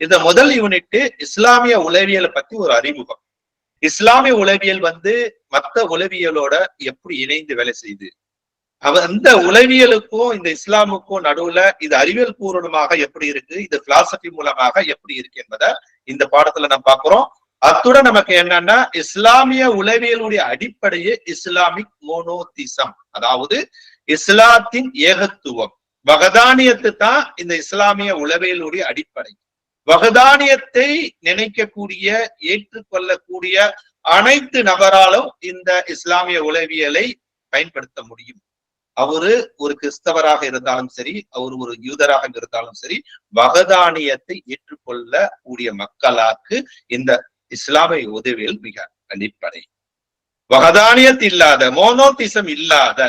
இந்த முதல் யூனிட் இஸ்லாமிய உளவியலை பத்தி ஒரு அறிமுகம். இஸ்லாமிய உளவியல் மத்த உளவியலோட எப்படி இணைந்து வேலை செய்யுது, அந்த உளவியலுக்கும் இந்த இஸ்லாமுக்கும் நடுவுல இது அறிவியல் பூர்வமாக எப்படி இருக்கு, இது பிலாசபி மூலமாக எப்படி இருக்கு என்பதை இந்த பாடத்துல நம்ம பாக்குறோம். அத்துடன் நமக்கு என்னன்னா, இஸ்லாமிய உளவியலுடைய அடிப்படையே இஸ்லாமிக் மோனோதிசம், அதாவது இஸ்லாத்தின் ஏகத்துவம். வகதானியத்து தான் இந்த இஸ்லாமிய உளவியலுடைய அடிப்படை. வகதானியத்தை நினைக்கக்கூடிய, ஏற்றுக்கொள்ளக்கூடிய அனைத்து நபராலும் இந்த இஸ்லாமிய உளவியலை பயன்படுத்த முடியும். அவரு ஒரு கிறிஸ்தவராக இருந்தாலும் சரி, அவர் ஒரு யூதராக இருந்தாலும் சரி, வகதானியத்தை ஏற்றுக்கொள்ள கூடிய மக்களாக்கு இந்த இஸ்லாமிய உளவியல் மிக அடிப்படை. வகதானியத் இல்லாத, மோனோதிசம் இல்லாத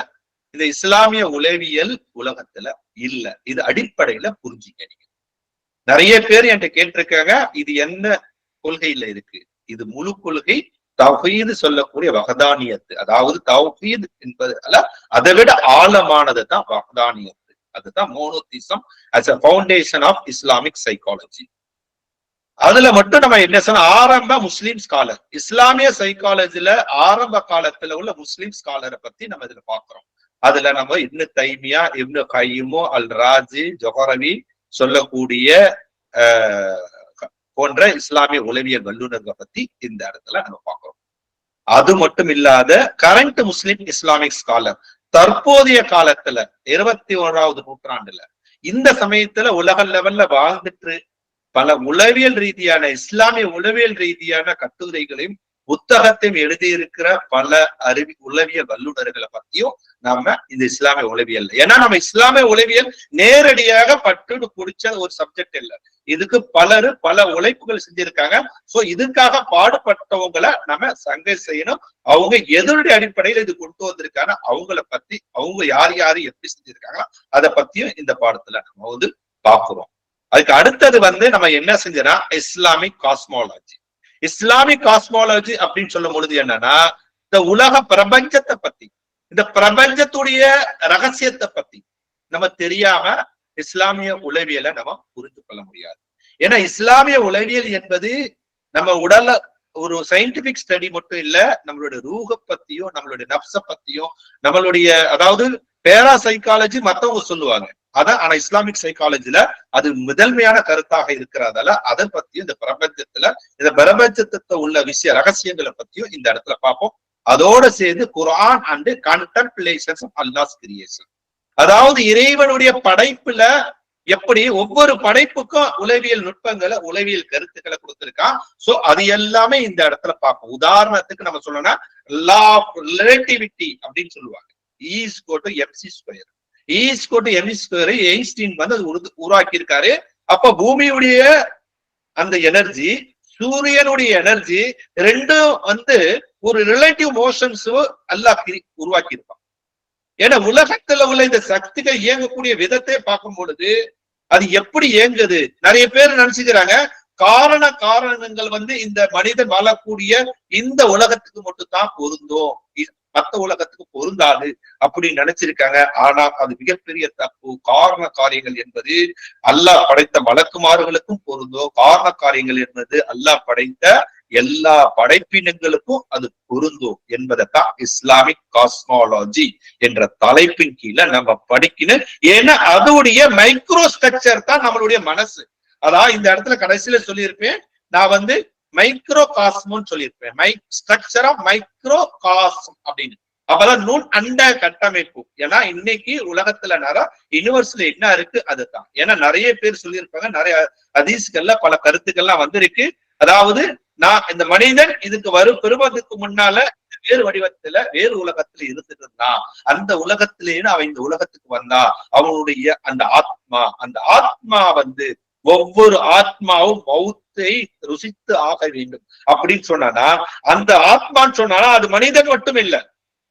இந்த இஸ்லாமிய உளவியல் உலகத்துல இல்ல. இது அடிப்படையில புரிஞ்சுக்க. நீங்க நிறைய பேர் என்கிட்ட கேட்டிருக்காங்க, இது என்ன கொள்கையில இருக்கு? இது முழு கொள்கை தௌஹீது சொல்லக்கூடிய வகதானியத்து, அதாவது தௌஹீத் என்பது அல்ல, அதை விட ஆழமானது தான் வகதானியத்து. அதுதான் மோனோதிசம் as a foundation of Islamic psychology. அதுல மட்டும் நம்ம என்ன சொன்ன, ஆரம்ப முஸ்லிம் ஸ்காலர், இஸ்லாமிய சைக்காலஜில ஆரம்ப காலத்துல உள்ள முஸ்லிம் ஸ்காலரை பத்தி நம்ம இதுல பாக்குறோம். அதுல நம்ம இப்னு தைமியா, இப்னு கையிமோ, அல் ராஜி, ஜொஹரவி சொல்லக்கூடிய போன்ற இஸ்லாமிய உளவியல் வல்லுநர்களை பத்தி இந்த இடத்துல நம்ம பார்க்கிறோம். அது மட்டும் இல்லாத கரண்ட் முஸ்லிம் இஸ்லாமிக் ஸ்காலர், தற்போதைய காலத்துல 21வது நூற்றாண்டுல இந்த சமயத்துல உலக லெவல்ல வாழ்ந்துட்டு பல உளவியல் ரீதியான, இஸ்லாமிய உளவியல் ரீதியான கட்டுரைகளையும் புத்தகத்தையும் எழுதியிருக்கிற பல உளவியல் வல்லுநர்களை பத்தியும் நாம இந்த இஸ்லாமிய உளவியல், ஏன்னா நம்ம இஸ்லாமிய உளவியல் நேரடியாக பட்டு குடிச்ச ஒரு சப்ஜெக்ட் இல்லை. இதுக்கு பல உழைப்புகள் செஞ்சிருக்காங்க. சோ இதுக்காக பாடுபட்டவங்களை நம்ம சங்கை செய்யணும். அவங்க எதனுடைய அடிப்படையில் இது கொண்டு வந்திருக்காங்க, அவங்கள பத்தி, அவங்க யாரு எப்படி செஞ்சிருக்காங்க, அதை பத்தியும் இந்த பாடத்துல நம்ம பாக்குறோம். அதுக்கு அடுத்தது நம்ம என்ன செஞ்சோம்னா, இஸ்லாமிக் காஸ்மாலஜி. இஸ்லாமிக் காஸ்மாலஜி அப்படின்னு சொல்லும் பொழுது என்னன்னா, இந்த உலக பிரபஞ்சத்தை பத்தி, இந்த பிரபஞ்சத்துடைய ரகசியத்தை பத்தி நம்ம தெரியாம இஸ்லாமிய உளவியலை நம்ம புரிந்து கொள்ள முடியாது. ஏன்னா இஸ்லாமிய உளவியல் என்பது நம்ம உடல ஒரு சயின்டிபிக் ஸ்டடி மட்டும் இல்ல, நம்மளுடைய ரூஹ பத்தியும், நம்மளுடைய நப்ச பத்தியும், நம்மளுடைய, அதாவது பேரா சைக்காலஜி மத்தவங்க சொல்லுவாங்க அதான், ஆனா இஸ்லாமிக் சைக்காலஜில அது முதன்மையான கருத்தாக இருக்கிறதால அதை பத்தியும், இந்த பிரபஞ்சத்துல உள்ள விஷய ரகசியங்களை பத்தியும் இந்த இடத்துல பார்ப்போம். அதோட சேர்ந்து குர்ஆன் அண்ட் கண்டெம்ப்ளேஷன்ஸ் ஆஃப் அல்லாஹ்ஸ் கிரியேஷன், அதாவது இறைவனுடைய படைப்புல எப்படி ஒவ்வொரு படைப்புக்கும் உளவியல் நுட்பங்களை, உளவியல் கருத்துக்களை கொடுத்திருக்கான். சோ அது எல்லாமே இந்த இடத்துல பார்ப்போம். உதாரணத்துக்கு நம்ம சொல்லணும்னா, லா ஆஃப் ரிலேட்டிவிட்டி அப்படின்னு சொல்லுவாங்க. E=mc². E=mc² ஐன்ஸ்டீன் உருவாக்கி இருக்காரு. அப்ப பூமியுடைய அந்த எனர்ஜி, சூரியனுடைய எனர்ஜி ரெண்டும் ஒரு ரிலேட்டிவ் மோஷன்ஸ் அல்லாஹ் உருவாக்கி இருப்பான். ஏன்னா உலகத்துல உள்ள இந்த சக்திகள் இயங்கக்கூடிய விதத்தை பார்க்கும் பொழுது அது எப்படி இயங்குது, நிறைய பேர் நினைச்சுக்கிறாங்க காரணங்கள் இந்த மனிதன் வாழக்கூடிய இந்த உலகத்துக்கு மட்டும் தான் பொருந்தும், மத்த உலகத்துக்கு பொருந்தாது அப்படின்னு நினைச்சிருக்காங்க. ஆனா அது மிகப்பெரிய தப்பு. காரண காரியங்கள் என்பது அல்லாஹ் படைத்த மலக்குமார்களுக்கும் பொருந்தும். காரண காரியங்கள் என்பது அல்லாஹ் படைத்த எல்லா படைப்பினங்களுக்கும் அது பொருந்தும் என்பதைத்தான் இஸ்லாமிக் காஸ்மாலஜி என்ற தலைப்பின் கீழே நம்ம படிக்கணும். ஏன்னா அதோடைய மைக்ரோ ஸ்ட்ரக்சர் தான் நம்மளுடைய மனசு. அதான் இந்த இடத்துல கடைசியில சொல்லியிருப்பேன், நான் மைக்ரோ காஸ்மோன்னு சொல்லியிருப்பேன், ஸ்ட்ரக்சர் ஆஃப் மைக்ரோ காஸ்ம் அப்படின்னு. அப்பதான் நூன் அண்ட கட்டமைப்பு. ஏன்னா இன்னைக்கு உலகத்துல யூனிவர்ஸ்ல என்ன இருக்கு அதுதான். ஏன்னா நிறைய பேர் சொல்லியிருப்பாங்க, நிறைய ஹதீஸ்கள்ல பல கருத்துக்கள்லாம் வந்திருக்கு. அதாவது நான் இந்த மனிதன் இதுக்கு பெறுவதற்கு முன்னால வேறு வடிவத்துல வேறு உலகத்துல இருந்துட்டு இருந்தான், அந்த உலகத்திலேயே அவன் இந்த உலகத்துக்கு வந்தா, அவனுடைய அந்த ஆத்மா ஒவ்வொரு ஆத்மாவும் மௌத்தை ருசித்து ஆக வேண்டும் அப்படின்னு சொன்னா, அந்த ஆத்மான்னு சொன்னா அது மனிதன் மட்டும் இல்ல,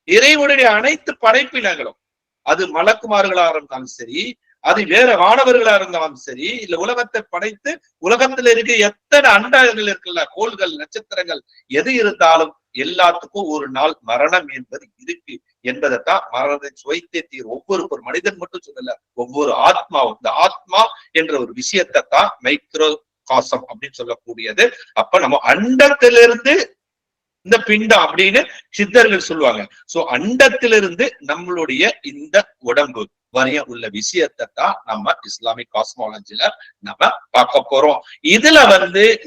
இறைவனுடைய அனைத்து படைப்பினங்களும், அது மலக்குமார்களா இருந்தாலும் சரி, அது வேற வானவர்களா இருந்தாலும் சரி, இல்ல உலகத்தை படைத்து உலகத்துல இருக்க எத்தனை அண்டங்கள் இருக்குல்ல, கோள்கள், நட்சத்திரங்கள் எது இருந்தாலும் எல்லாத்துக்கும் ஒரு நாள் மரணம் என்பது இருக்கு என்பதைத்தான் மரணத்தை சுவைத்தே தீர். ஒவ்வொரு மனிதன் மட்டும் சொல்லல, ஒவ்வொரு ஆத்மாவும், இந்த ஆத்மா என்ற ஒரு விஷயத்தை தான் மைக்ரோ காசம் அப்படின்னு சொல்லக்கூடியது. அப்ப நம்ம அண்டத்திலிருந்து இந்த பிண்டம் அப்படின்னு சித்தர்கள் சொல்லுவாங்க. சோ அண்டத்திலிருந்து நம்மளுடைய இந்த உடம்பு வரைய உள்ள விஷயத்தை தான் நம்ம இஸ்லாமிக் காஸ்மாலஜில நம்ம பார்க்க போறோம். இதுல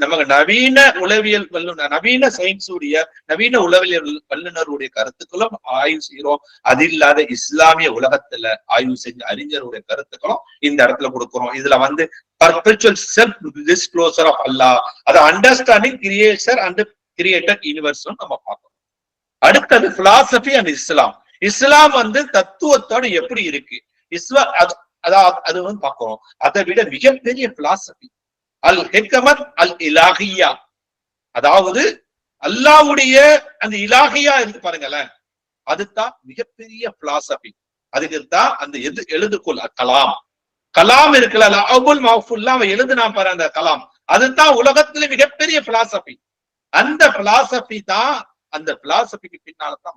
நமக்கு நவீன உளவியல் வல்லுநர், நவீன சயின்ஸுடைய நவீன உளவியல் வல்லுநருடைய கருத்துக்களும் ஆய்வு செய்யறோம். அது இல்லாத இஸ்லாமிய உலகத்துல ஆய்வு செஞ்ச அறிஞருடைய கருத்துக்களும் இந்த இடத்துல கொடுக்கிறோம். இதுல பர்பெச்சுவல் செல்ஃப் டிஸ்க்ளோசர் ஆஃப் அல்லாஹ், அது understanding creator and creator universe நம்ம பார்க்கணும். அடுத்தது பிலாசபி அண்ட் இஸ்லாம். இஸ்லாம் தத்துவத்தோட எப்படி இருக்கு, அது பார்க்கிறோம். அதை விட மிகப்பெரிய பிலாசபி அல் ஹிக்மத் அல் இலாஹியா, அதாவது அல்லாஹ்வுடைய அந்த இலாஹியா இருக்கு பாருங்களேன், அதுதான் மிகப்பெரிய பிலாசபி. அதுக்கு தான் அந்த எழுதுகோள் கலாம். கலாம் இருக்குல்ல, அவுல் மஹ்ஃபூல்ல அவன் எழுதுனா பாரு அந்த கலாம், அதுதான் உலகத்துல மிகப்பெரிய பிலாசபி. அந்த பிலாசபி தான், அந்த பிலாசபிக்கு பின்னால்தான்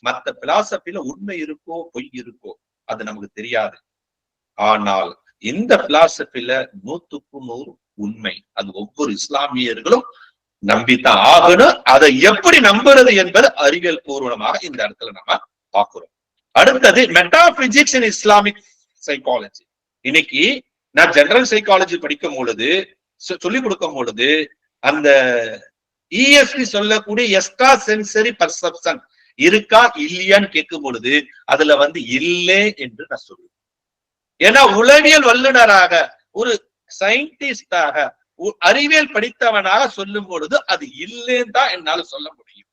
மத்த பிலாசபில உண்மை இருக்கோ பொய் இருக்கோ அது நமக்கு தெரியாது. ஆனால் இந்த பிலாசபில 100% உண்மை. அது ஒவ்வொரு இஸ்லாமியர்களும் நம்பித்தான் ஆகணும். அதை எப்படி நம்புறது என்பது அறிவியல் பூர்வமாக இந்த இடத்துல நம்ம பார்க்கிறோம். அடுத்தது மெட்டாபிசிக்ஸ் இன் இஸ்லாமிக் சைக்காலஜி. இன்னைக்கு நான் ஜெனரல் சைக்காலஜி படிக்கும் பொழுது, சொல்லிக் கொடுக்கும் பொழுது, அந்த ESP சொல்லக்கூடிய எக்ஸ்ட்ரா சென்சரி பர்செப்ஷன் இருக்கா இல்லையான்னு கேட்கும் பொழுது அதுல இல்லை என்று நான் சொல்லுவேன். ஏன்னா உளவியல் வல்லுநராக, ஒரு சயின்டிஸ்டாக, அறிவியல் படித்தவனாக சொல்லும் பொழுது அது இல்லைன்னு தான் என்னால சொல்ல முடியும்.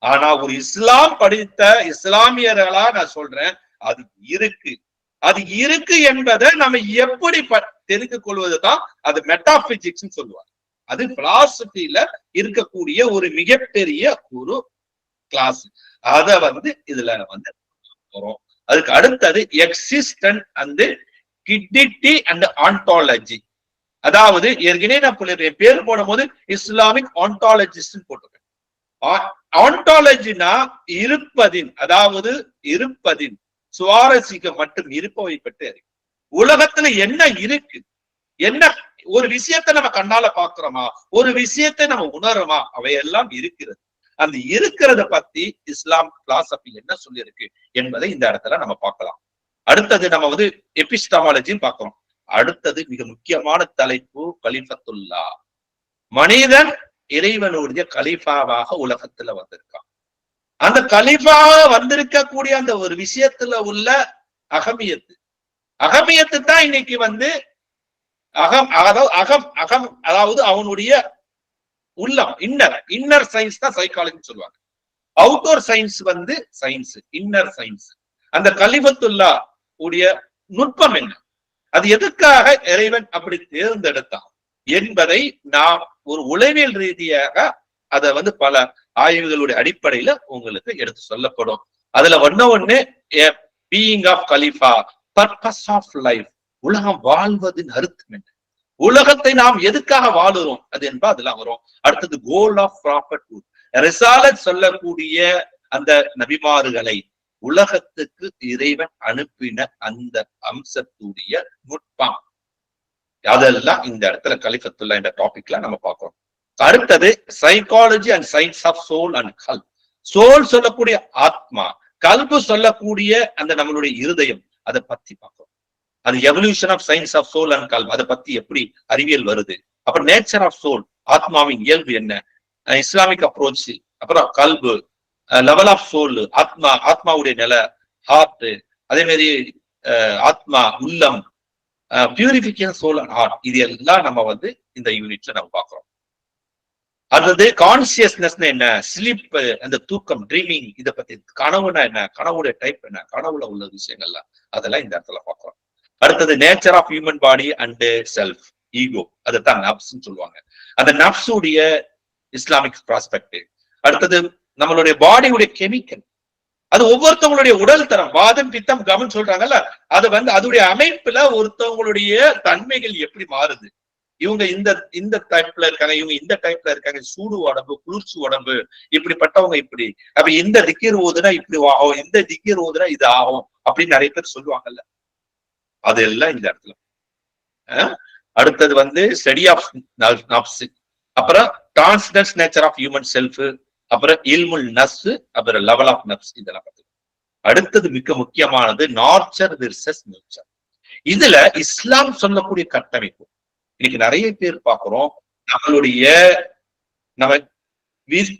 ஆனா ஒரு இஸ்லாம் படித்த இஸ்லாமியர்களா நான் சொல்றேன், அது இருக்கு. அது இருக்கு என்பதை நம்ம எப்படி தெரிந்து கொள்வதுதான் அது மெட்டாபிசிக்ஸ் சொல்லுவாங்க. அது பிலாசபில இருக்கக்கூடிய ஒரு மிகப்பெரிய ஒரு கிளாஸ். அத இதுல போறோம். அதுக்கு அடுத்தது எக்ஸிஸ்டன்ட் அண்ட் கிடிட்டி அண்ட் ஆன்டாலஜி. அதாவது ஏற்கனவே நான் பேர் போடும் போது இஸ்லாமிக் ஆன்டாலஜிஸ்ட் போட்டிருக்கேன். ஆன்டாலஜினா இருப்பதின், அதாவது இருப்பதின் சுவாரஸ்யம் மட்டும் இருப்பவை பற்றி அறிவு. உலகத்துல என்ன இருக்கு, என்ன ஒரு விஷயத்தை நம்ம கண்ணால பாக்குறோமா, ஒரு விஷயத்தை நம்ம உணர்றோமா, அவையெல்லாம் இருக்கிறது. அந்த இருக்கிறத பத்தி இஸ்லாம் பிலாசபி என்ன சொல்லியிருக்கு என்பதை இந்த இடத்துல நம்ம பார்க்கலாம். அடுத்தது நம்ம எபிஸ்டமாலஜின்னு பார்க்கிறோம். அடுத்தது மிக முக்கியமான தலைப்பு கலிஃபத்துல்லா. மனிதன் இறைவனுடைய கலிஃபாவாக உலகத்துல வந்திருக்கான். அந்த கலிஃபாவாக வந்திருக்கக்கூடிய அந்த ஒரு விஷயத்துல உள்ள அகமியத்து தான் இன்னைக்கு அதாவது அவனுடைய உள்ளம், இன்னர் சயின்ஸ் தான் சைக்காலஜி சொல்லுவாங்க. Outdoor science science, inner science. அந்த கலிஃபத்துல்லா உடைய நுட்பம் என்ன, அது எதுக்காக இறைவன் அப்படி தேர்ந்தெடுத்தான் என்பதை நாம் ஒரு உளவியல் ரீதியாக அதை பல ஆய்வுகளுடைய அடிப்படையில உங்களுக்கு எடுத்து சொல்லப்படும். அதுல ஒண்ணு பீயிங் ஆஃப் கலிஃபா, பர்பஸ் ஆஃப் லைஃப், உலகம் வாழ்வதின் அர்த்தம் என்ன, உலகத்தை நாம் எதுக்காக வாழுறோம் அது என்பது அதெல்லாம் வரும். அடுத்தது கோல் ஆஃப் ப்ராப்பர்ஹுட், ரிசாலத் சொல்லக்கூடிய அந்த நபிமார்களை உலகத்துக்கு இறைவன் அனுப்பின அந்த அம்சத்துடைய நுட்பம், அதெல்லாம் இந்த இடத்துல கலிஃபத்துல்லா என்ற டாபிக்ல நம்ம பார்க்கிறோம். அடுத்தது psychology and science of soul and கல்ப். சோல் சொல்லக்கூடிய ஆத்மா, கல்பு சொல்லக்கூடிய அந்த நம்மளுடைய இருதயம், அதை பத்தி பார்க்கிறோம். அது evolution of science of soul and கல்ப், அதை பத்தி எப்படி அறிவியல் வருது. அப்புறம் நேச்சர் ஆஃப் சோல், ஆத்மாவின் இயல்பு என்ன, இஸ்லாமிக் அப்ரோச். அப்புறம் கல்பு, லெவல் ஆஃப் சோல், ஆத்மாவுடைய நிலை, ஹார்ட், அதே மாதிரி ஆத்மா, உள்ளம், பியூரிபிகேஷன் சோல் அண்ட் ஹார்ட். இது எல்லாம் நம்ம இந்த யூனிட்ல நம்ம பார்க்கிறோம். அடுத்தது கான்சியஸ்னஸ் என்ன, ஸ்லீப், அந்த தூக்கம், ட்ரீமிங், இதை பத்தி, கனவுனா என்ன, கனவுடைய டைப் என்ன, கனவுல உள்ள விஷயங்கள்லாம் அதெல்லாம் இந்த இடத்துல பார்க்கிறோம். அடுத்தது nature of human body and self, ego, அதுதான் நப்ஸ்ன்னு சொல்லுவாங்க. அந்த நப்ஸுடைய இஸ்லாமிக் ப்ராஸ்பெக்டிவ். அடுத்தது நம்மளுடைய பாடியுடைய கெமிக்கல், அது ஒவ்வொருத்தவங்களுடைய உடல் தரம், வாதம் பித்தம் கமன் சொல்றாங்கல்ல, அது அதோடைய அமைப்புல ஒருத்தவங்களுடைய தன்மைகள் எப்படி மாறுது. இவங்க இந்த டைப்ல இருக்காங்க, இவங்க இந்த டைப்ல இருக்காங்க, சூடு உடம்பு, குளிர்ச்சி உடம்பு, இப்படிப்பட்டவங்க இப்படி, அப்ப இந்த திக்கீர் ஓதுனா இப்படி ஆகும், இந்த திக்கீர் ஓதுனா இது ஆகும் அப்படின்னு நிறைய பேர் சொல்லுவாங்கல்ல. அதெல்லாம் இந்த இடத்துல அடுத்தது வந்து ஸ்டடி ஆஃப் நப்ஸ், அப்புறம் டிரான்ஸ்டன்ஸ் நேச்சர் ஆஃப் ஹியூமன் செல்ஃப், அப்புறம் இல்முல் நஸ், அப்புறம் லெவல் ஆஃப் நப்ஸ், இதெல்லாம் பார்த்து. அடுத்தது மிக முக்கியமானது நார்ச்சர் வெர்சஸ் நேச்சர். இதுல இஸ்லாம் சொல்லக்கூடிய கட்டமைப்பு இன்னைக்கு நிறைய பேர் பார்க்கிறோம். நம்மளுடைய நம்ம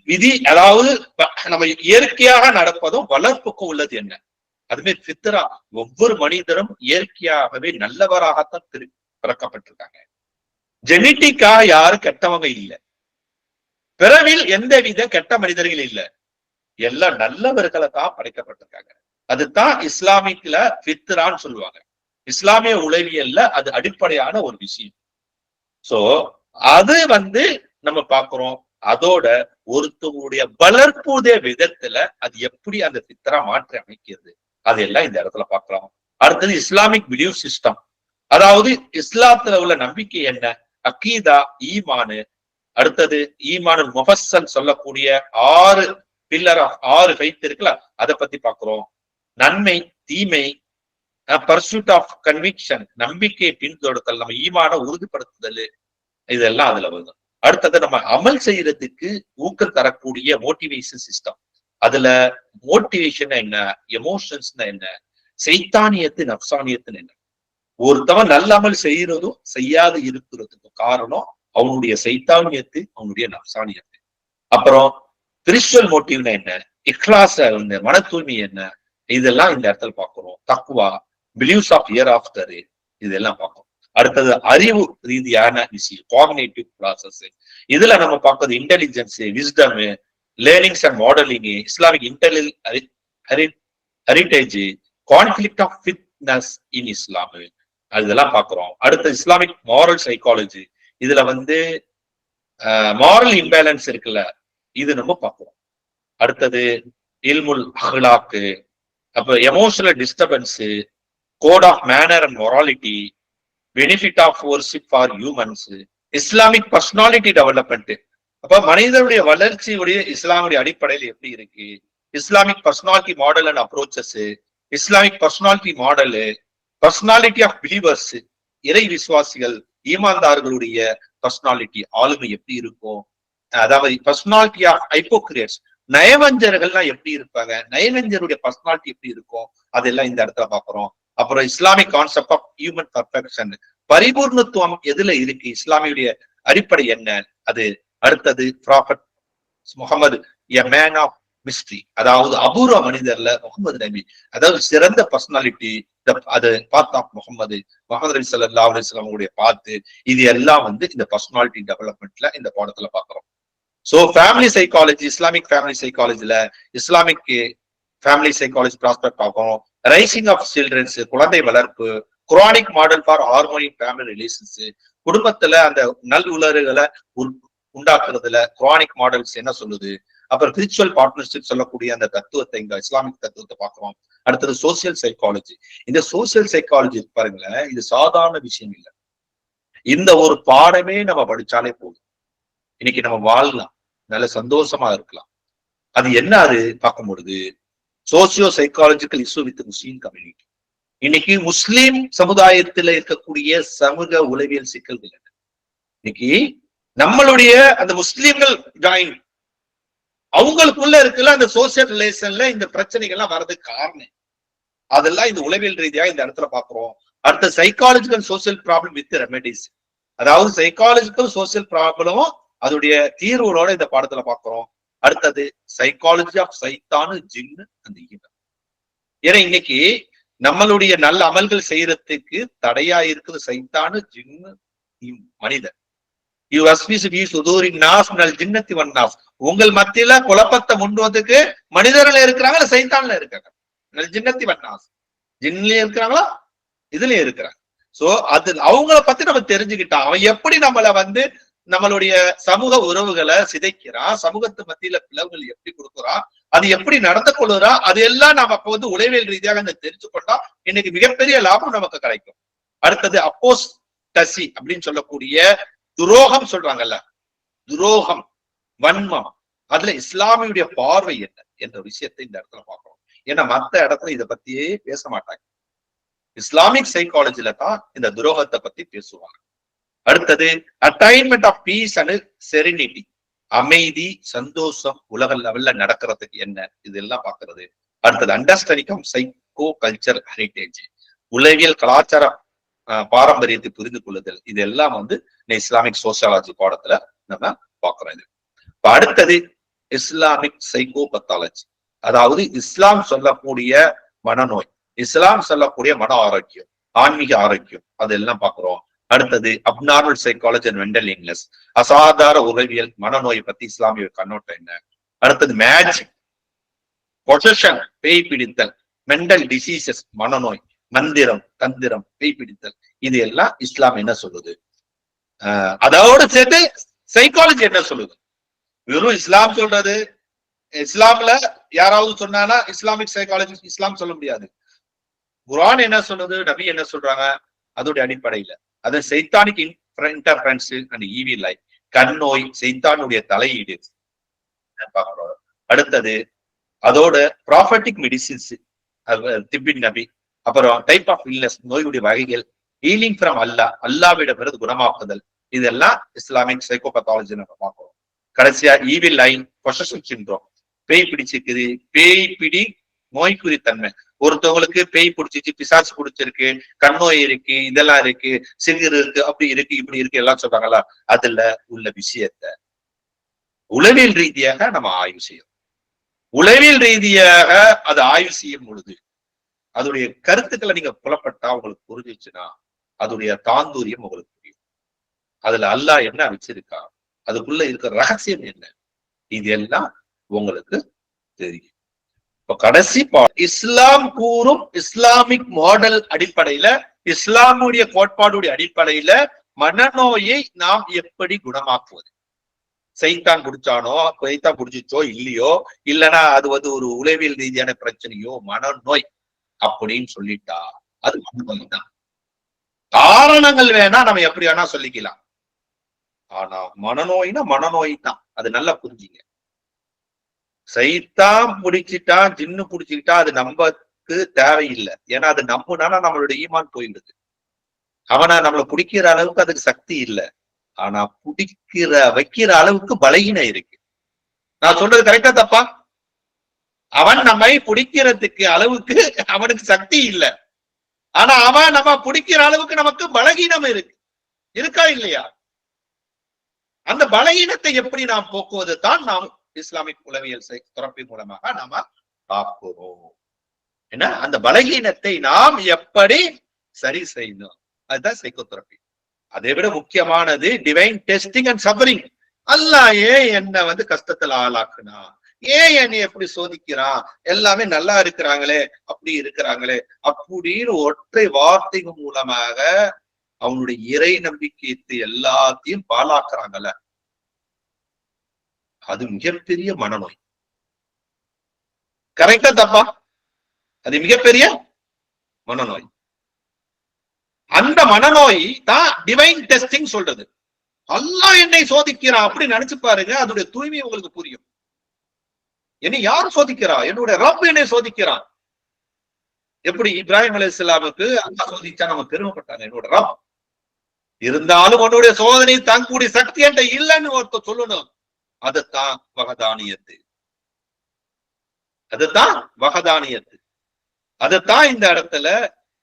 விதி, அதாவது நம்ம இயற்கையாக நடப்பதும் வளர்ப்புக்கும் உள்ளது என்ன, அதுமே ஃபித்ரா. ஒவ்வொரு மனிதரும் இயற்கையாகவே நல்லவராகத்தான் பிறக்கப்பட்டிருக்காங்க. ஜெனட்டிக்கா யாரும் கெட்டவங்க இல்லை, பிறவில் எந்தவித கெட்ட மனிதர்கள் இல்லை, எல்லாம் நல்லவர்களை தான் படைக்கப்பட்டிருக்காங்க. அதுதான் இஸ்லாமிக்ல ஃபித்ரான்னு சொல்லுவாங்க. இஸ்லாமிய உளவியல்ல அது அடிப்படையான ஒரு விஷயம். சோ அது வந்து நம்ம பாக்குறோம். அதோட ஒருத்தவங்களுடைய வளர்ப்புடைய விதத்துல அது எப்படி அந்த ஃபித்ரா மாற்றி அமைக்கிறது, அதெல்லாம் இந்த இடத்துல பார்க்கலாம். அடுத்தது இஸ்லாமிக் பிலீஃப் சிஸ்டம், அதாவது இஸ்லாத்துல உள்ள நம்பிக்கை என்ன, அகீதா, ஈமானு. அடுத்தது ஈமானுல் முஃபஸ்ஸல் சொல்லக்கூடிய 6 பில்லர் ஆஃப் 6 ஃபெய்த் இருக்குல்ல, அதை பத்தி பாக்குறோம். நன்மை, தீமை, பர்சூட் ஆஃப் கன்விக்ஷன், நம்பிக்கையை பின்தொடர்த்தல், நம்ம ஈமான உறுதிப்படுத்துதல், இதெல்லாம் அதுல வருது. அடுத்தது நம்ம அமல் செய்யறதுக்கு ஊக்கம் தரக்கூடிய மோட்டிவேஷன் சிஸ்டம். அதுல மோட்டிவேஷன் என்ன, எமோஷன்ஸ் என்ன, சைத்தானியத்து நப்சானியத்து என்ன. ஒருத்தவன் நல்ல அமல் செய்யறதும் செய்யாது இருக்கிறதுக்கு காரணம் அவனுடைய சைத்தானியத்து, அவனுடைய நப்சானியத்து. அப்புறம் ஸ்பிரிச்சுவல் மோட்டிவ்னா என்ன, இக்லாஸ், மன தூய்மை என்ன, இதெல்லாம் இந்த இடத்துல பார்க்கிறோம். தக்வா, பிலீவ்ஸ் ஆஃப் இயர் ஆஃப்டர், இதெல்லாம் பார்க்கிறோம். அடுத்தது அறிவு ரீதியான விஷயம், காக்னிட்டிவ் ப்ராசஸ். இதுல நம்ம பார்க்கறது intelligence, wisdom, learnings and modelling, Islamic heritage, conflict of fitness in Islam, இதெல்லாம் பார்க்கிறோம். அடுத்து இஸ்லாமிக் மாரல் சைக்காலஜி, இதுல வந்து மாரல் இம்பேலன்ஸ் இருக்குல்ல, இது நம்ம பார்க்கிறோம். அடுத்தது இல்முல் அஹ்லாக்கு, அப்ப emotional disturbance, code of manner and morality, benefit of worship for humans, Islamic personality development. அப்ப மனிதனுடைய வளர்ச்சியுடைய இஸ்லாமுடைய அடிப்படையில் எப்படி இருக்கு, Islamic personality model and approaches, Islamic personality model, personality of believers, இறை விசுவாசிகள், ஈமான்தார்களுடைய பர்சனாலிட்டி ஆளுமை எப்படி இருக்கும், அதாவது பர்சனாலிட்டி ஆஃப் ஹைப்போக்ரியட்ஸ், நயவஞ்சர்கள்லாம் எப்படி இருப்பாங்க, நயவஞ்சருடைய பர்சனாலிட்டி எப்படி இருக்கும், அதெல்லாம் இந்த இடத்துல பாக்குறோம். அப்புறம் Islamic concept of human perfection, பரிபூர்ணத்துவம் எதுல இருக்கு, இஸ்லாமியுடைய அடிப்படை என்ன அது. அடுத்தது prophet Muhammad, a man of mystery, அதாவது அபூர்வ மனிதர்ல முகமது நபி, அதாவது சிறந்த பர்சனாலிட்டி, அது பார்த் ஆஃப் முகமது நபி ஸல்லல்லாஹு அலைஹி வஸல்லம் பார்த்து, இது எல்லாம் வந்து இந்த பர்சனாலிட்டி டெவலப்மெண்ட்ல இந்த பாடத்துல பாக்குறோம். So family psychology, Islamic family சைக்காலஜில இஸ்லாமிக் ஃபேமிலி சைக்காலஜி ப்ராஸ்பெக்ட் பார்க்கிறோம். ரைசிங் ஆஃப் சில்ட்ரன்ஸ், குழந்தை வளர்ப்பு, Quranic model for harmony family relations, குடும்பத்துல அந்த நல் உணர்வுகளை உண்டாக்குறதுல குரானிக் மாடல்ஸ் என்ன சொல்லுது. அப்புறம் ஸ்பிரிச்சுவல் பார்ட்னர்ஷிப் சொல்லக்கூடிய அந்த தத்துவத்தை, இங்க இஸ்லாமிக் தத்துவத்தை பார்க்கிறோம். அடுத்தது சோசியல் சைக்காலஜி. இந்த சோசியல் சைக்காலஜி பாருங்களேன், இது சாதாரண விஷயம் இல்லை. இந்த ஒரு பாடமே நம்ம படிச்சாலே போதும், இன்னைக்கு நம்ம வாழலாம், நல்ல சந்தோஷமா இருக்கலாம். அது என்ன அது பார்க்கும் பொழுது socio psychological issue with Muslim community. இன்னைக்கு முஸ்லீம் சமுதாயத்துல இருக்கக்கூடிய சமூக உளவியல் சிக்கல்கள் என்ன, இன்னைக்கு நம்மளுடைய அந்த முஸ்லீம்கள் ஜாயின் அவங்களுக்குள்ள இருக்குல்ல அந்த சோசியல் ரிலேஷன்ல இந்த பிரச்சனைகள்லாம் வர்றதுக்கு காரணம், அதெல்லாம் இந்த உளவியல் ரீதியா இந்த இடத்துல பாக்குறோம். அடுத்த psychological social problem with remedies, அதாவது சைக்காலஜிக்கல் சோசியல் ப்ராப்ளமும் அதோடைய தீர்வுகளோட இந்த பாடத்துல பாக்குறோம். அடுத்தது சைக்காலஜி ஆஃப் சைத்தானு, ஜின்னு, அந்த ஈவன். ஏன்னா இன்னைக்கு நம்மளுடைய நல்ல அமல்கள் செய்யறதுக்கு தடையா இருக்குது சைத்தானு, ஜின்னு, மனிதன். உங்கள் மத்தியில குழப்பத்தை முன்வதுக்கு மனிதர்கள் இருக்கிறாங்க, சைத்தான்ல இருக்காங்க. ஜின்னத்தி வன்னாஸ், ஜின்லயும் இருக்கிறாங்களா, இதுலயும் இருக்கிறாங்க. சோ அது அவங்கள பத்தி நம்ம தெரிஞ்சுக்கிட்டா அவன் எப்படி நம்மள வந்து நம்மளுடைய சமூக உறவுகளை சிதைக்கிறான், சமூகத்து மத்தியில பிளவுகள் எப்படி கொடுக்குறான், அது எப்படி நடந்து கொள்ளுறா, அது எல்லாம் நம்ம அப்ப வந்து உளவியல் ரீதியாக தெரிஞ்சுக்கொண்டா இன்னைக்கு மிகப்பெரிய லாபம் நமக்கு கிடைக்கும். அடுத்தது அப்போஸ்டசி அப்படின்னு சொல்லக்கூடிய துரோகம் சொல்றாங்கல்ல, துரோகம், வன்மம், அதுல இஸ்லாமியுடைய பார்வை என்ன என்ற விஷயத்தை இந்த இடத்துல பார்க்கிறோம். ஏன்னா மத்த இடத்துல இதை பத்தியே பேச மாட்டாங்க. இஸ்லாமிக் சைக்காலஜில தான் இந்த துரோகத்தை பத்தி பேசுவாங்க. அடுத்தது attainment of peace and serenity, அமைதி சந்தோஷம் உலக லெவல்ல நடக்கிறதுக்கு என்ன, இதெல்லாம் பாக்குறது. அடுத்தது understanding of psycho culture heritage, உளவியல் கலாச்சார பாரம்பரியத்தை புரிந்து கொள்ளுதல். இதெல்லாம் இஸ்லாமிக் சோசியாலஜி பாடத்துல நம்ம பாக்குறோம். இது அடுத்தது இஸ்லாமிக் சைக்கோ பத்தாலஜி, அதாவது இஸ்லாம் சொல்லக்கூடிய மனநோய், இஸ்லாம் சொல்லக்கூடிய மன ஆரோக்கியம், ஆன்மீக ஆரோக்கியம், அதெல்லாம் பாக்குறோம். அடுத்தது abnormal psychology and mental illness, அசாதார உளவியல் மனநோயை பத்தி இஸ்லாமிய கண்ணோட்டம் என்ன. அடுத்தது மேஜிக், பொசஷன் பேய் பிடித்தல், மென்டல் டிசீசஸ் மனநோய், மந்திரம் தந்திரம் பேய் பிடித்தல், இது எல்லாம் இஸ்லாம் என்ன சொல்லுது. அதோடு சேர்த்து சைக்காலஜி என்ன சொல்லுது. வெறும் இஸ்லாம் சொல்றது, இஸ்லாம்ல யாராவது சொன்னா இஸ்லாமிக் சைக்காலஜி இஸ்லாம் சொல்ல முடியாது. குர்ஆன் என்ன சொல்லுது, நபி என்ன சொல்றாங்க, அதோடைய அடிப்படையில அது சைத்தானிக் இன்டர்ஃபரன்ஸ் அண்ட் ஈவில் லைஃப், கண்ணோய் சைத்தானுடைய தலையீடு. அடுத்தது அதோட ப்ராஃபட்டிக் மெடிசின்ஸ், திப்பின் நபி, அப்புறம் டைப் ஆஃப் இல்னஸ் நோயுடைய வகைகள், ஹீலிங் ஃப்ரம் அல்லாவிடமிருந்து குணமாக்குதல், இதெல்லாம் இஸ்லாமிக் சைக்கோபத்தாலஜி நம்ம பார்க்கிறோம். கடைசியா ஈவில் லைன், பொசஷன் சிண்ட்ரோம், பேய் பிடிச்சிருக்குது, பேய் பிடி நோய்க்குறி தன்மை, ஒருத்தவங்களுக்கு பேய் பிடிச்சிச்சு, பிசாசு பிடிச்சிருக்கு, கண்ணோய் இருக்கு, இதெல்லாம் இருக்கு, சிறுநீர் இருக்கு, அப்படி இருக்கு, இப்படி இருக்கு, எல்லாம் சொல்றாங்களா, அதுல உள்ள விஷயத்த உளவியல் ரீதியாக நம்ம ஆய்வு செய்யணும். உளவியல் ரீதியாக அது ஆய்வு செய்யும் பொழுது அதோடைய கருத்துக்களை நீங்க புலப்பட்டா உங்களுக்கு புரிஞ்சிச்சுன்னா அதோடைய தாந்தூரியம் உங்களுக்கு புரியும். அதுல அல்லாஹ் என்ன வச்சிருக்கா, அதுக்குள்ள இருக்கிற ரகசியம் என்ன, இது எல்லாம் உங்களுக்கு தெரியும். இப்ப கடைசி இஸ்லாம் கூறும் இஸ்லாமிக் மாடல் அடிப்படையில, இஸ்லாமுடைய கோட்பாடுடைய அடிப்படையில மனநோயை நாம் எப்படி குணமாக்குவது. சைத்தான் பிடிச்சானோ, சைத்தான் பிடிச்சிச்சோ இல்லையோ, இல்லைன்னா அது ஒரு உளவியல் ரீதியான பிரச்சனையோ, மனநோய் அப்படின்னு சொல்லிட்டா அது மனநோய் தான். காரணங்கள் வேணா நம்ம எப்படி வேணா சொல்லிக்கலாம், ஆனா மனநோய்னா மனநோய் தான். அது நல்லா புரிஞ்சுங்க. சைத்தான் பிடிச்சிட்டா, ஜின்னு பிடிச்சிக்கிட்டா அது நமக்கு தேவையில்லை. ஏன்னா அது நம்புனானா நம்மளுடைய ஈமான் போயிடுது. அவனை நம்மளை பிடிக்கிற அளவுக்கு அதுக்கு சக்தி இல்லை. ஆனா வைக்கிற அளவுக்கு பலகீனம் இருக்கு. நான் சொல்றது கரெக்டா தப்பா? அவன் நம்மை பிடிக்கிறதுக்கு அளவுக்கு அவனுக்கு சக்தி இல்லை. ஆனா அவன் நம்ம பிடிக்கிற அளவுக்கு நமக்கு பலகீனம் இருக்கா இல்லையா? அந்த பலகீனத்தை எப்படி நாம் போக்குவது தான் நாம் இஸ்லாமிக் உளவியல் துறப்பி மூலமாக நாம பார்க்கிறோம். என்ன, அந்த பலகீனத்தை நாம் எப்படி சரி செய்யணும், அதுதான் சைக்கோதெரபி. அதை விட முக்கியமானது டிவைன் டெஸ்டிங் அண்ட் சஃபரிங். அல்லாஹ் ஏன் என்ன கஷ்டத்துல ஆளாக்குனா, ஏன் என்னை எப்படி சோதிக்கிறான், எல்லாமே நல்லா இருக்கிறாங்களே, அப்படி இருக்கிறாங்களே அப்படின்னு ஒற்றை வார்த்தைகள் மூலமாக அவனுடைய இறை நம்பிக்கையை எல்லாத்தையும் பாழாக்குறாங்கல்ல, அது மிகப்பெரிய மனநோய். கரெக்டா தப்பா? அது மிகப்பெரிய மனநோய். அந்த மனநோய் தான் டிவைன் டெஸ்டிங் சொல்றது. அல்லாஹ் என்னை சோதிக்கிறான் அப்படி நினைச்சு பாருங்க, அதோடைய தூய்மை உங்களுக்கு புரியும். என்னை யார் சோதிக்கிறா? என்னுடைய ரப் என்னை சோதிக்கிறான். எப்படி இப்ராஹிம் அலைஹிஸ்ஸலாமுக்கு அல்லாஹ் சோதிச்சா நம்ம பெருமைப்பட்டாங்க, என்னோட ரப். இருந்தாலும் உன்னுடைய சோதனை தாங்கக்கூடிய சக்தி என்கிட்ட இல்லைன்னு ஒருத்தர் சொல்லணும். அதுதான் வகதானியத்து. அதுதான் வகதானியத்து. அதுதான் இந்த இடத்துல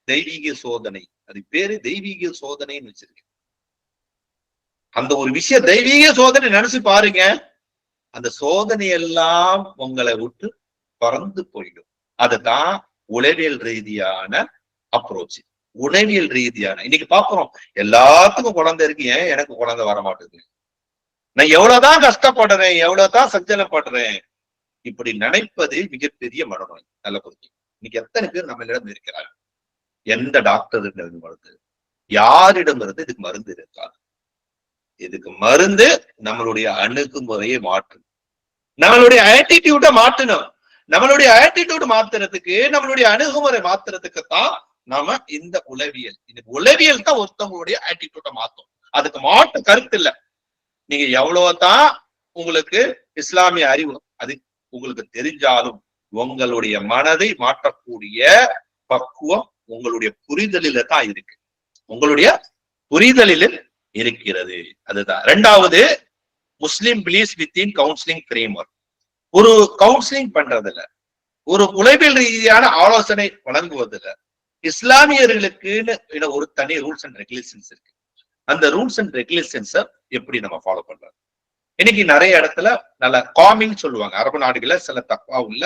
தெய்வீக சோதனை. அது பேரு தெய்வீக சோதனைன்னு வச்சிருக்கேன். அந்த ஒரு விஷயம் தெய்வீக சோதனை நினைச்சு பாருங்க, அந்த சோதனை எல்லாம் உங்களை விட்டு பறந்து போயிடும். அதுதான் உளவியல் ரீதியான அப்ரோச். உளவியல் ரீதியான இன்னைக்கு பாக்குறோம், எல்லாத்துக்கும் குழந்தை இருக்கு, ஏன் எனக்கு குழந்தை வர மாட்டேங்குது, நான் எவ்வளவுதான் கஷ்டப்படுறேன், எவ்வளவுதான் சஞ்சலப்படுறேன், இப்படி நினைப்பது மிகப்பெரிய மனநோய். நல்ல புரிஞ்சு. இன்னைக்கு எத்தனை பேர் நம்ம இடம் இருக்கிறார், எந்த டாக்டர் மருந்து, யாரிடம் இருந்து இதுக்கு மருந்து இருக்காது. இதுக்கு மருந்து நம்மளுடைய அணுகுமுறையை மாற்றணும், நம்மளுடைய ஆட்டிடியூட மாற்றணும். நம்மளுடைய ஆட்டிடியூட் மாத்துறதுக்கு, நம்மளுடைய அணுகுமுறை மாத்துறதுக்கு தான் நாம இந்த உளவியல். இந்த உளவியல் தான் ஒருத்தவங்களுடைய ஆட்டிடியூட மாத்தும். அதுக்கு மாற்று கருத்து இல்லை. நீங்க எவ்வளவுதான் உங்களுக்கு இஸ்லாமிய அறிவு அது உங்களுக்கு தெரிஞ்சாலும் உங்களுடைய மனதை மாற்றக்கூடிய பக்குவம் உங்களுடைய புரிதலில தான் இருக்கு. உங்களுடைய புரிதலில் இருக்கிறது. அதுதான். இரண்டாவது, முஸ்லிம் பிலீஸ் வித்தின் கவுன்சிலிங் ஃப்ரேம்வொர்க். ஒரு கவுன்சிலிங் பண்றதுல, ஒரு உளவியல் ரீதியான ஆலோசனை வழங்குவதில் இஸ்லாமியர்களுக்குன்னு ஒரு தனி ரூல்ஸ் அண்ட் ரெகுலேஷன்ஸ் இருக்கு. அந்த ரூல்ஸ் அண்ட் ரெகுலேஷன்ஸை எப்படி நம்ம ஃபாலோ பண்றோம்? இன்னைக்கு நிறைய இடத்துல நல்ல காமிங் சொல்லுவாங்க. அரபு நாடுகள்ல சில தப்பா உள்ள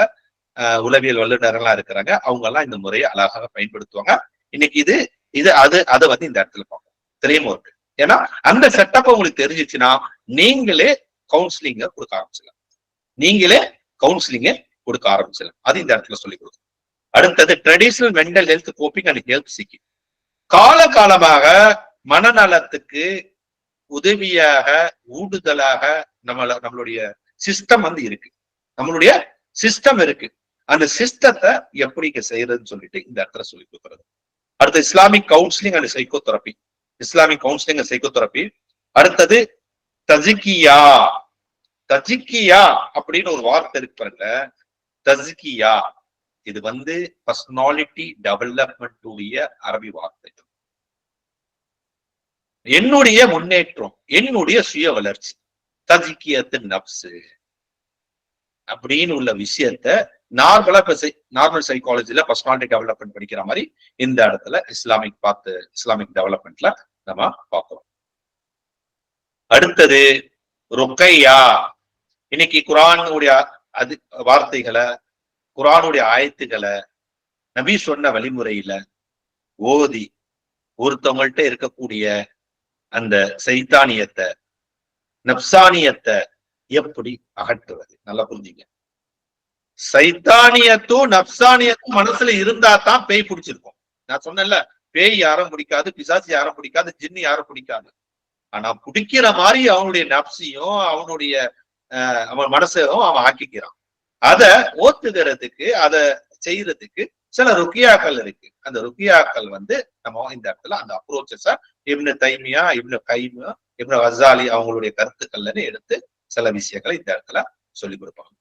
உளவியல் வல்லுநர்கள்லாம் இருக்கிறாங்க. அவங்க எல்லாம் இந்த முறையை அழகாக பயன்படுத்துவாங்க. இன்னைக்கு இது இது அது அதை வந்து இந்த இடத்துல பார்ப்போம். தெரியுமா இருக்கு. ஏன்னா அந்த செட்டப் உங்களுக்கு தெரிஞ்சிச்சுன்னா நீங்களே கவுன்சிலிங்க கொடுக்க ஆரம்பிச்சிடலாம். நீங்களே கவுன்சிலிங்க கொடுக்க ஆரம்பிச்சிடலாம். அது இந்த இடத்துல சொல்லிக் கொடுக்கும். அடுத்தது traditional mental health coping and health seeking. காலகாலமாக மனநலத்துக்கு உதவியாக ஊடுதலாக நம்மளுடைய சிஸ்டம் வந்து இருக்கு. நம்மளுடைய சிஸ்டம் இருக்கு. அந்த சிஸ்டத்தை எப்படி செய்யறதுன்னு சொல்லிட்டு இந்த இடத்துல சொல்லி கொடுக்குறது. அடுத்து Islamic counselling and psychotherapy. Islamic counselling and psychotherapy. அடுத்தது தஜிகியா. தஜிகியா அப்படின்னு ஒரு வார்த்தை இருக்கு பாருங்க. தஜிகியா இது வந்து பர்சனாலிட்டி டெவலப்மெண்ட் உடைய அரபி வார்த்தை. என்னுடைய முன்னேற்றம், என்னுடைய சுய வளர்ச்சி, தஜிகியத்தின் நப்சு அப்படின்னு உள்ள விஷயத்த நார்மல் சைக்காலஜில பர்சனாலிட்டி டெவலப்மெண்ட் படிக்கிற மாதிரி இந்த இடத்துல இஸ்லாமிக் டெவலப்மெண்ட்ல நம்ம பார்க்கிறோம். அடுத்தது ருக்கையா. இன்னைக்கு குரானுடைய வார்த்தைகளை, குரானுடைய ஆயத்துக்களை நபி சொன்ன வழிமுறையில ஓதி ஒருத்தவங்கள்ட்ட இருக்கக்கூடிய அந்த சைத்தானியத்தை, நப்சானியத்தை எப்படி அகற்றுவது? நல்லா புரிஞ்சுங்க. சைத்தானியத்தும் நப்சானியத்தும் மனசுல இருந்தா தான் பேய் பிடிச்சிருக்கும். நான் சொன்னேன்ல, பேய் யாரும் பிடிக்காது, பிசாசு யாரும் பிடிக்காது, ஜின்னு யாரும் பிடிக்காது. ஆனா பிடிக்கிற மாதிரி அவனுடைய நப்சியும் அவனுடைய அவன் மனசையும் அவன் ஆக்கிக்கிறான். அத ஓத்துகிறதுக்கு, அதை செய்யறதுக்கு சில ருக்கியாக்கள் இருக்கு. அந்த ருக்கியாக்கள் வந்து நம்ம இந்த இடத்துல அந்த அப்ரோச்சஸ இப்னு தைமியா, இப்னு கைம், இப்னு கஸாலி அவங்களுடைய கருத்துக்கள்ல எடுத்து சில விஷயங்களை இந்த இடத்துல சொல்லிக் கொடுப்பாங்க.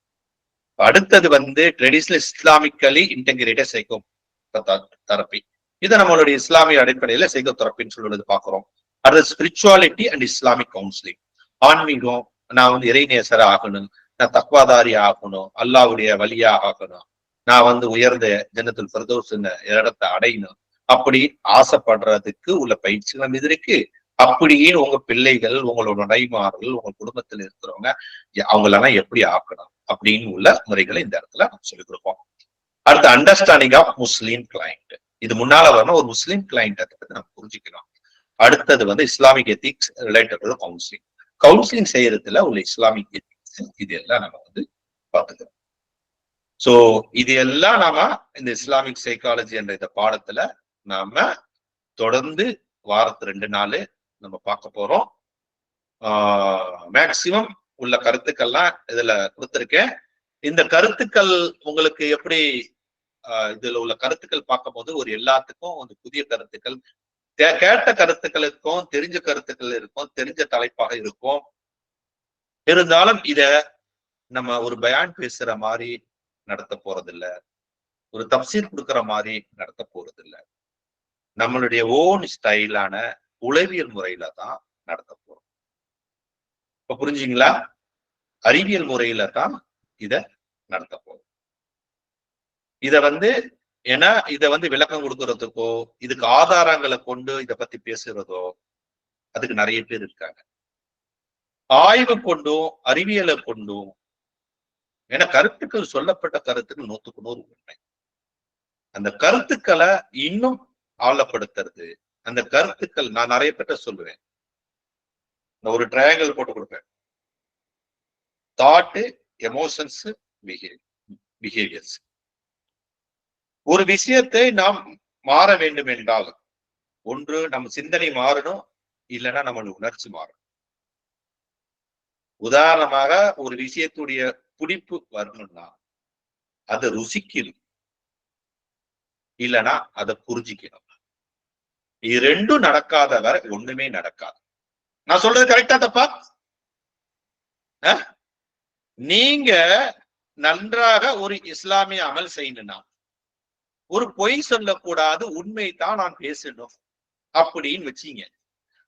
அடுத்தது வந்து traditional Islamically integrated psycho therapy. இதை நம்மளுடைய இஸ்லாமிய அடிப்படையில சைக்கோ தெரப்பின்னு சொல்றது பாக்குறோம். அடுத்து ஸ்பிரிச்சுவாலிட்டி அண்ட் இஸ்லாமிக் கவுன்சிலிங். ஆன்மீகம், நான் வந்து இறைநேசர ஆகணும், நான் தக்வாதாரி ஆகணும், அல்லாவுடைய வழியா ஆகணும், நான் வந்து உயர்ந்த ஜன்னத்துல் ஃபிர்தௌஸ் இடத்தை அடையணும், அப்படி ஆசைப்படுறதுக்கு உள்ள பயிற்சிகளும் இது இருக்கு. அப்படியே உங்க பிள்ளைகள், உங்களோட நடைமாறுகள், உங்க குடும்பத்துல இருக்கிறவங்க அவங்களெல்லாம் எப்படி ஆக்கணும் அப்படின்னு உள்ள முறைகளை இந்த இடத்துல சொல்லிக் கொடுப்போம். அடுத்து அண்டர்ஸ்டாண்டிங் ஆஃப் முஸ்லீம் கிளைண்ட். இது முன்னால வரணும், ஒரு முஸ்லீம் கிளைண்ட் பத்தி நம்ம புரிஞ்சுக்கணும். அடுத்தது வந்து Islamic ethics related counselling. Counselling செய்யறதுல உள்ள இஸ்லாமிக் எத்திக்ஸ் இது எல்லாம் நம்ம வந்து பார்த்துக்கிறோம். சோ இது எல்லாம் நாம இந்த இஸ்லாமிக் சைக்காலஜி என்ற இந்த பாடத்துல நாம தொடர்ந்து வாரத்து 2 நாள் நம்ம பார்க்க போறோம். மேக்சிமம் உள்ள கருத்துக்கள்லாம் இதுல கொடுத்திருக்கேன். இந்த கருத்துக்கள் உங்களுக்கு எப்படி இதுல உள்ள கருத்துக்கள் பார்க்கும் போது ஒரு எல்லாத்துக்கும் ஒரு புதிய கருத்துக்கள், கேட்ட கருத்துக்களுக்கும் தெரிஞ்ச கருத்துக்கள் இருக்கும், தெரிஞ்ச தலைப்பாக இருக்கும். இருந்தாலும் இத நம்ம ஒரு பயான் பேசுற மாதிரி நடத்த போறது இல்ல, ஒரு தப்சீர் கொடுக்கிற மாதிரி நடத்த போறது இல்ல. நம்மளுடைய ஓன் ஸ்டைலான உளவியல் முறையில தான் நடத்த போறோம். இப்ப புரிஞ்சுங்களா? அறிவியல் முறையில தான் இத நடத்த போறோம். இத வந்து ஏன்னா இத வந்து விளக்கம் கொடுக்கறதுக்கோ, இதுக்கு ஆதாரங்களை கொண்டு இத பத்தி பேசுறதோ அதுக்கு நிறைய பேர் இருக்காங்க. ஆய்வு கொண்டும் அறிவியலை கொண்டும், ஏன்னா கருத்துக்கள் சொல்லப்பட்ட கருத்துக்கள் 100க்கு 100 உண்மை. அந்த கருத்துக்களை இன்னும் ஆழப்படுத்துறது, அந்த கருத்துக்கள் நான் நிறைய பேர்ட்ட சொல்லுவேன். நான் ஒரு ட்ரையாங்கிள் போட்டு கொடுப்பேன். Thought, emotions, behaviours. ஒரு விஷயத்தை நாம் மாற வேண்டும் என்றால் ஒன்று நம்ம சிந்தனை மாறணும், இல்லைன்னா நம்மளுடைய உணர்ச்சி மாறணும். உதாரணமாக ஒரு விஷயத்துடைய பிடிப்பு வரணும்னா அதை ருசிக்கணும், இல்லைன்னா அதை புரிஞ்சிக்கணும். இது ரெண்டும் நடக்காத வரை ஒண்ணுமே நடக்காது. நான் சொல்றது கரெக்டா தப்பா? நீங்க நன்றாக ஒரு இஸ்லாமிய அமல் செய்யணும்னா ஒரு பொய் சொல்லக்கூடாது, உண்மை தான் நான் பேசணும் அப்படின்னு வச்சீங்க.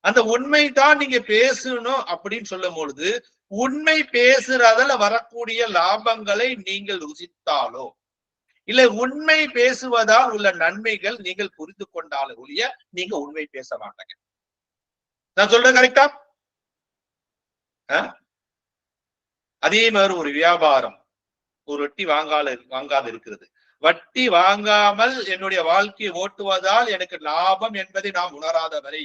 அந்த உண்மை தான் நீங்க பேசணும் அப்படின்னு சொல்லும் பொழுது உண்மை பேசுறதுல வரக்கூடிய லாபங்களை நீங்கள் ருசித்தாலோ இல்ல உண்மை பேசுவதால் உள்ள நன்மைகள் நீங்கள் புரிந்து கொண்டாலும் ஒழிய நீங்க உண்மை பேச மாட்டாங்க. நான் சொல்றேன் கரெக்டா? அதே மாதிரி ஒரு வியாபாரம், ஒரு வட்டி வாங்காது இருக்கிறது. வட்டி வாங்காமல் என்னுடைய வாழ்க்கையை ஓட்டுவதால் எனக்கு லாபம் என்பதை நாம் உணராத வரை,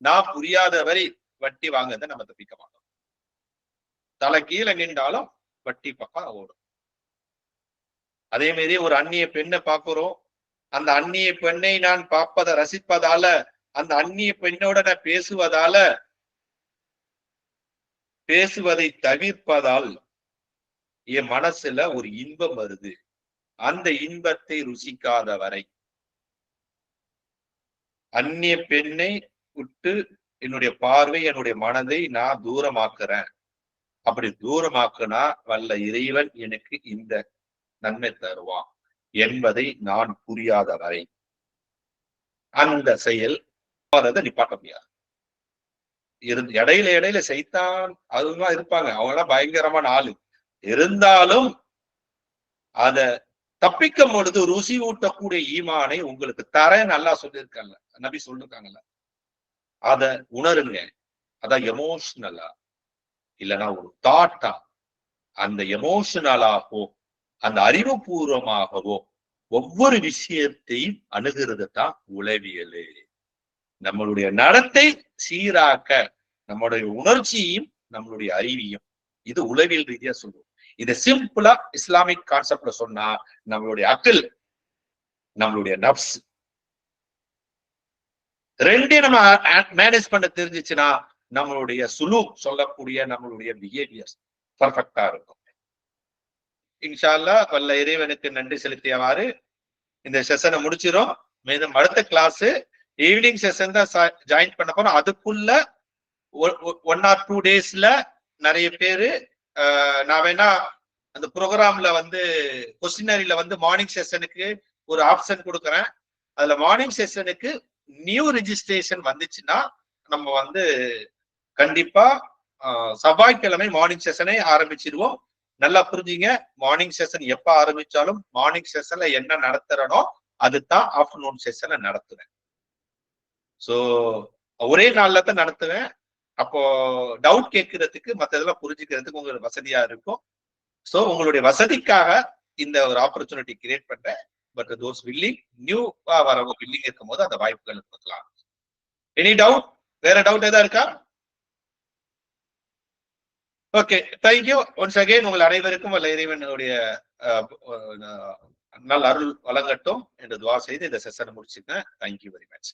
நாம் புரியாத வரை வட்டி வாங்குறதை நம்ம தப்பிக்க மாட்டோம். தலை கீழே நின்றாலும் வட்டி பக்கம் ஓடும். அதே மாதிரி ஒரு அந்நிய பெண்ணை பார்க்கிறோம். அந்த அந்நிய பெண்ணை நான் பார்ப்பதை ரசிப்பதால, அந்த அந்நிய பெண்ணோட நான் பேசுவதை தவிர்ப்பதால் என் மனசுல ஒரு இன்பம் வருது. அந்த இன்பத்தை ருசிக்காத வரை அந்நிய பெண்ணை விட்டு என்னுடைய பார்வை, என்னுடைய மனதை நான் தூரமாக்குறேன். அப்படி தூரமாக்குனா வல்ல இறைவன் எனக்கு இந்த நன்மை தருவான் என்பதை நான் புரியாத வரை அந்த செயல் நிப்பாட்ட முடியாது. இடையில சைத்தான் அதுதான் இருப்பாங்க, அவங்க எல்லாம் பயங்கரமான ஆளு. இருந்தாலும் அத தப்பிக்கும் பொழுது ருசி ஊட்டக்கூடிய ஈமானை உங்களுக்கு தரேன் நல்லா சொல்லியிருக்காங்க, நபி சொல்லிருக்காங்கல்ல. அத உணருங்க. அதான் எமோஷனலா இல்லைன்னா ஒரு தாட்டா, அந்த எமோஷனலாகவோ அந்த அறிவுபூர்வமாகவோ ஒவ்வொரு விஷயத்தையும் அணுகிறது தான் உளவியல். நம்மளுடைய நடத்தை சீராக்க நம்மளுடைய உணர்ச்சியையும் நம்மளுடைய அறிவியும், இது உளவியல் ரீதியா சொல்லுவோம். இதை சிம்பிளா இஸ்லாமிக் கான்செப்ட்ல சொன்னா நம்மளுடைய அக்கல், நம்மளுடைய நப்ஸ் ரெண்டையும் நம்ம மேனேஜ் பண்ண தெரிஞ்சிச்சுன்னா நம்மளுடைய சுலூக் சொல்லக்கூடிய நம்மளுடைய பிஹேவியர் பர்ஃபெக்டா இருக்கும். இன்ஷா அல்லாஹ் வல்ல இறைவனுக்கு நன்றி செலுத்தியவாறு இந்த செஷனை முடிச்சிடும். மேலும் அடுத்த கிளாஸ் ஈவினிங் செஷன் தான் ஜாயின் பண்ண போறோம். அதுக்குள்ள 1 or 2 daysல நிறைய பேரு நான் வேணா அந்த ப்ரோக்ராம்ல வந்து கொஸ்டினரியில வந்து மார்னிங் செஷனுக்கு ஒரு ஆப்ஷன் கொடுக்குறேன். அதுல மார்னிங் செஷனுக்கு நியூ ரெஜிஸ்ட்ரேஷன் வந்துச்சுன்னா நம்ம வந்து கண்டிப்பா செவ்வாய்க்கிழமை மார்னிங் செஷனை ஆரம்பிச்சிருவோம். நல்லா புரிஞ்சுங்க, மார்னிங் செஷன் எப்ப ஆரம்பிச்சாலும் மார்னிங் செஷன்ல என்ன நடத்துறனோ அதுதான் ஆஃப்டர்நூன் செஷன்ல நடத்துவேன். சோ ஒரே நாள்ல தான் நடத்துவேன். அப்போ டவுட் கேட்கறதுக்கு மற்றதெல்லாம் புரிஞ்சுக்கிறதுக்கு உங்களுக்கு வசதியா இருக்கும். சோ உங்களுடைய வசதிக்காக இந்த ஒரு ஆப்பர்ச்சுனிட்டி கிரியேட் பண்றேன். பட் தோஸ் வில்லிங் நியூவா வரவங்க வில்லிங் இருக்கும் போது அந்த வாய்ப்புகள் கொடுக்கலாம். Any doubt? வேற டவுட் ஏதாவது இருக்கா? Okay, thank you once again. உங்கள் அனைவருக்கும் வல்ல இறைவனுடைய நல்ல அருள் வழங்கட்டும் என்று துவா செய்து இந்த செஷனை முடிச்சுங்க. Thank you very much.